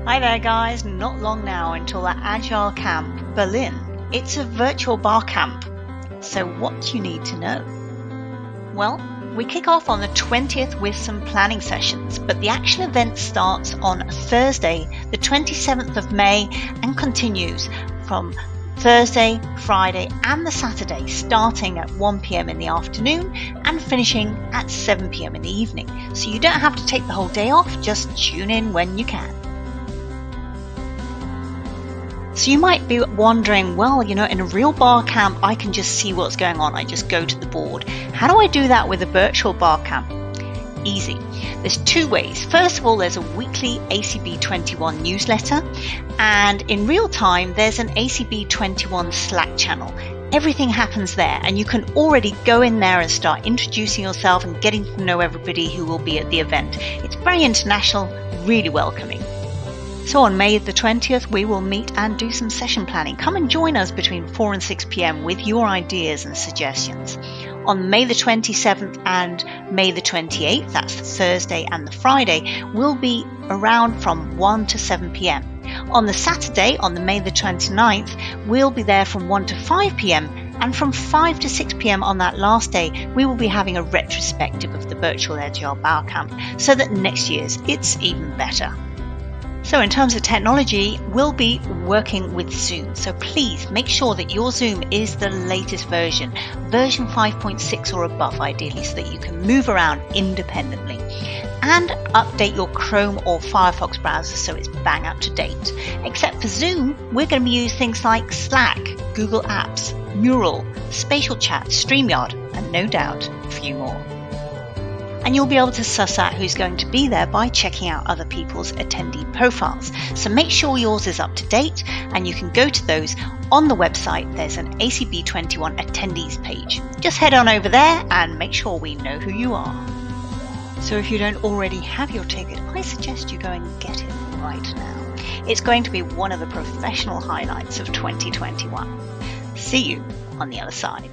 Hi there guys, not long now until the Agile Camp Berlin. It's a virtual Barcamp. So what do you need to know? Well, we kick off on the 20th with some planning sessions, but the actual event starts on Thursday, the 27th of May and continues from Thursday, Friday and the Saturday, starting at 1 p.m. in the afternoon and finishing at 7 p.m. in the evening. So you don't have to take the whole day off, just tune in when you can. So you might be wondering, well, in a real Barcamp, I can just see what's going on. I just go to the board. How do I do that with a virtual Barcamp? Easy. There's two ways. First of all, there's a weekly ACB21 newsletter, and in real time, there's an ACB21 Slack channel. Everything happens there, and you can already go in there and start introducing yourself and getting to know everybody who will be at the event. It's very international, really welcoming. So on May the 20th, we will meet and do some session planning. Come and join us between 4 and 6 p.m. with your ideas and suggestions. On May the 27th and May the 28th, that's the Thursday and the Friday, we'll be around from 1 to 7 p.m. On the Saturday, on the May the 29th, we'll be there from 1 to 5 p.m. And from 5 to 6 p.m. on that last day, we will be having a retrospective of the virtual Agile Barcamp so that next year's it's even better. So in terms of technology, we'll be working with Zoom. So please make sure that your Zoom is the latest version 5.6 or above ideally, so that you can move around independently. And update your Chrome or Firefox browser so it's bang up to date. Except for Zoom, we're going to be using things like Slack, Google Apps, Mural, Spatial Chat, StreamYard, and no doubt a few more. And you'll be able to suss out who's going to be there by checking out other people's attendee profiles. So make sure yours is up to date, and you can go to those on the website. There's an ACB21 attendees page. Just head on over there and make sure we know who you are. So if you don't already have your ticket, I suggest you go and get it right now. It's going to be one of the professional highlights of 2021. See you on the other side.